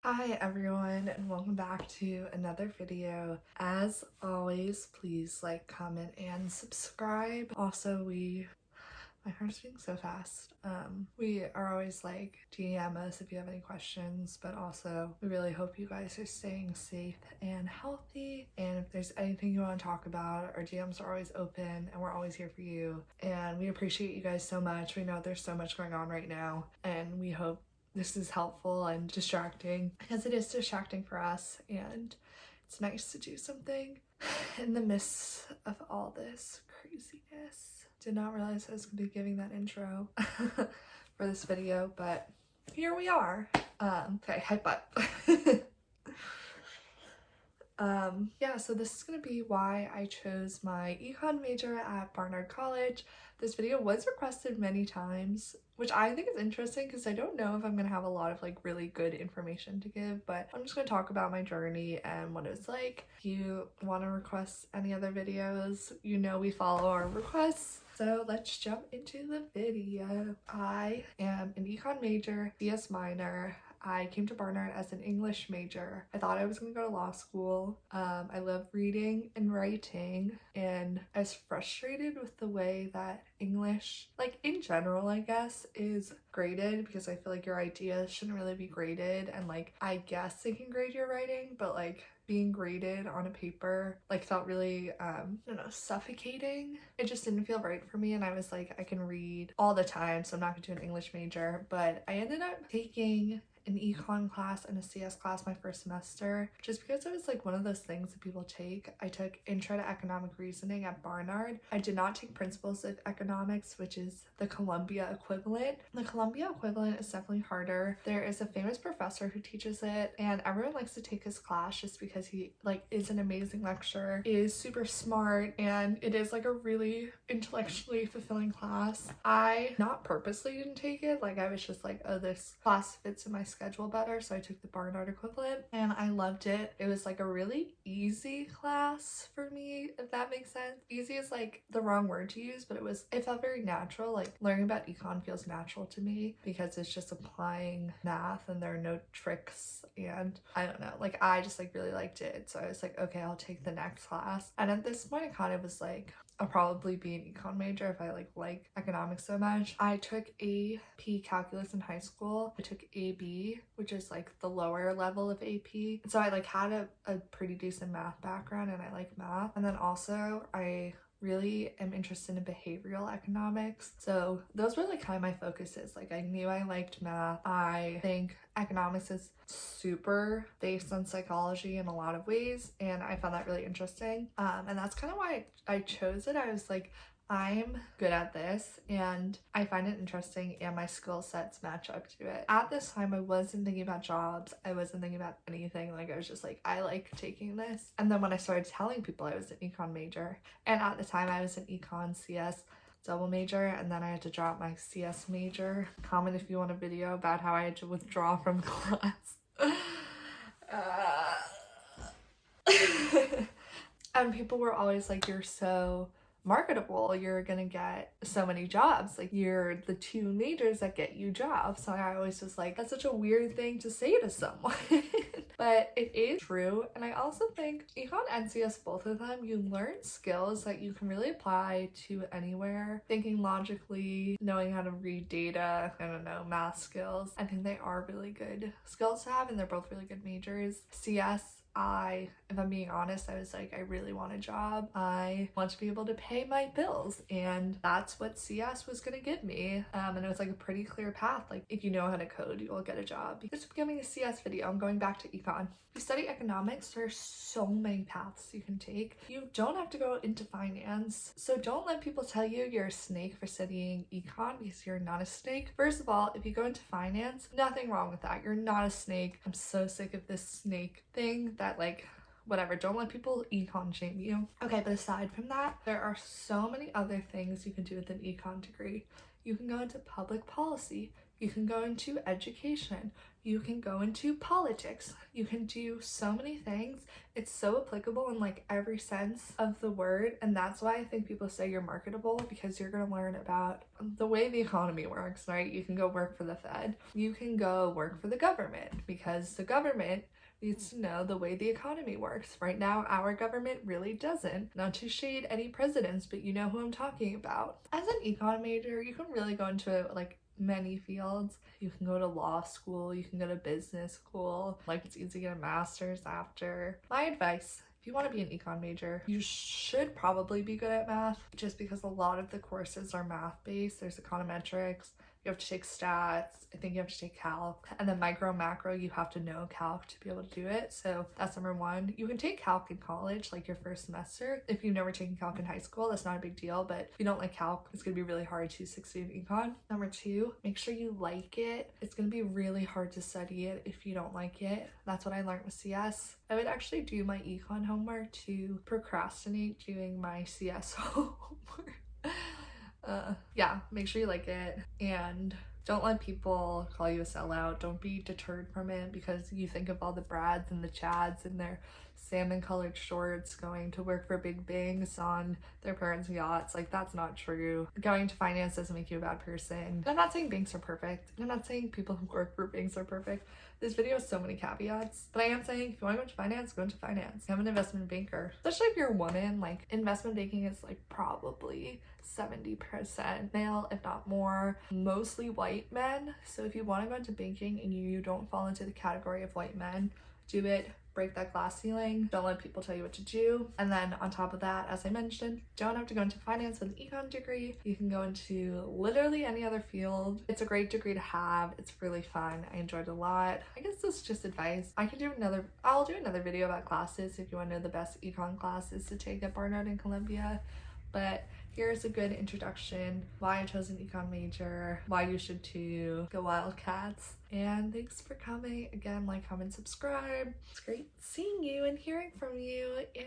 Hi everyone, and welcome back to another video. As always, please like, comment, and subscribe. Also, my heart's beating so fast. We are always like DM us if you have any questions, but also we really hope you guys are staying safe and healthy. And if there's anything you want to talk about, our DMs are always open and we're always here for you. And we appreciate you guys so much. We know there's so much going on right now, and we hope this is helpful and distracting, because it is distracting for us, and it's nice to do something in the midst of all this craziness. Did not realize I was going to be giving that intro for this video, but here we are. Okay, hype up. Yeah, so this is going to be why I chose my econ major at Barnard College. This video was requested many times, which I think is interesting because I don't know if I'm going to have a lot of like really good information to give, but I'm just going to talk about my journey and what it was like. If you want to request any other videos, you know we follow our requests. So let's jump into the video. I am an econ major, CS minor. I came to Barnard as an English major. I thought I was going to go to law school. I love reading and writing, and I was frustrated with the way that English, like in general, I guess, is graded, because I feel like your ideas shouldn't really be graded, and like I guess they can grade your writing, but like being graded on a paper like felt really I don't know, suffocating. It just didn't feel right for me, and I was like, I can read all the time, so I'm not gonna do an English major. But I ended up taking an econ class and a CS class my first semester, just because it was like one of those things that people take. I took Intro to Economic Reasoning at Barnard. I did not take Principles of Economics, which is the Columbia equivalent. The Columbia equivalent is definitely harder. There is a famous professor who teaches it, and everyone likes to take his class just because he like is an amazing lecturer, is super smart, and it is like a really intellectually fulfilling class. I not purposely didn't take it, like I was just like, oh, this class fits in my schedule better, so I took the Barnard equivalent and I loved it. It was like a really easy class for me, if that makes sense. Easy is like the wrong word to use, but it felt very natural. Like learning about econ feels natural to me because it's just applying math and there are no tricks, and I don't know, like I just like really liked it. So I was like, okay, I'll take the next class. And at this point I kind of was like, I'll probably be an econ major if I like economics so much. I took AP calculus in high school. I took AB, which is like the lower level of AP. So I like had a pretty decent math background, and I like math. And then also I really am interested in behavioral economics. So those were like kind of my focuses. Like I knew I liked math. I think economics is super based on psychology in a lot of ways, and I found that really interesting. And that's kind of why I chose it. I was like, I'm good at this and I find it interesting, and my skill sets match up to it. At this time, I wasn't thinking about jobs. I wasn't thinking about anything. Like I was just like, I like taking this. And then when I started telling people I was an econ major, and at the time I was an econ CS double major, and then I had to drop my CS major. Comment if you want a video about how I had to withdraw from class. And people were always like, you're so marketable, you're gonna get so many jobs, like you're the two majors that get you jobs. So I always was like, that's such a weird thing to say to someone. But it is true. And I also think econ and CS, both of them, you learn skills that you can really apply to anywhere. Thinking logically, knowing how to read data, I don't know, math skills. I think they are really good skills to have, and they're both really good majors. CS, if I'm being honest, I was like, I really want a job. I want to be able to pay my bills, and that's what CS was gonna give me. And it was like a pretty clear path. Like if you know how to code, you will get a job. This is becoming a CS video. I'm going back to econ. If you study economics, there's so many paths you can take. You don't have to go into finance. So don't let people tell you you're a snake for studying econ, because you're not a snake. First of all, if you go into finance, nothing wrong with that. You're not a snake. I'm so sick of this snake thing that like whatever. Don't let people econ shame you. Okay, but aside from that, there are so many other things you can do with an econ degree. You can go into public policy. You can go into education. You can go into politics. You can do so many things. It's so applicable in like every sense of the word. And that's why I think people say you're marketable, because you're going to learn about the way the economy works, right? You can go work for the Fed. You can go work for the government, because the government needs to know the way the economy works. Right now, our government really doesn't. Not to shade any presidents, but you know who I'm talking about. As an econ major, you can really go into like many fields. You can go to law school, you can go to business school, like it's easy to get a master's after. My advice, if you want to be an econ major, you should probably be good at math, just because a lot of the courses are math based. There's econometrics, you have to take stats, I think you have to take calc, and then micro macro, you have to know calc to be able to do it. So that's number one. You can take calc in college, like your first semester. If you've never taken calc in high school, that's not a big deal, but if you don't like calc, it's gonna be really hard to succeed in econ. Number two, make sure you like it. It's gonna be really hard to study it if you don't like it. That's what I learned with CS. I would actually do my econ homework to procrastinate doing my CS homework. Yeah, make sure you like it, and don't let people call you a sellout. Don't be deterred from it because you think of all the Brads and the Chads in their salmon colored shorts going to work for Big Bangs on their parents' yachts. Like, that's not true. Going to finance doesn't make you a bad person. I'm not saying banks are perfect. I'm not saying people who work for banks are perfect. This video has so many caveats, but I am saying if you want to go into finance, go into finance. I'm an investment banker. Especially if you're a woman, like investment banking is like probably 70% male, if not more, mostly white men. So if you want to go into banking and you don't fall into the category of white men, do it. Break that glass ceiling. Don't let people tell you what to do. And then on top of that, as I mentioned, don't have to go into finance with an econ degree. You can go into literally any other field. It's a great degree to have. It's really fun. I enjoyed it a lot. I guess this is just advice. I'll do another video about classes if you want to know the best econ classes to take at Barnard and Columbia. But here's a good introduction, why I chose an econ major, why you should too. Go Wildcats. And thanks for coming. Again, like, comment, subscribe. It's great seeing you and hearing from you. Yeah.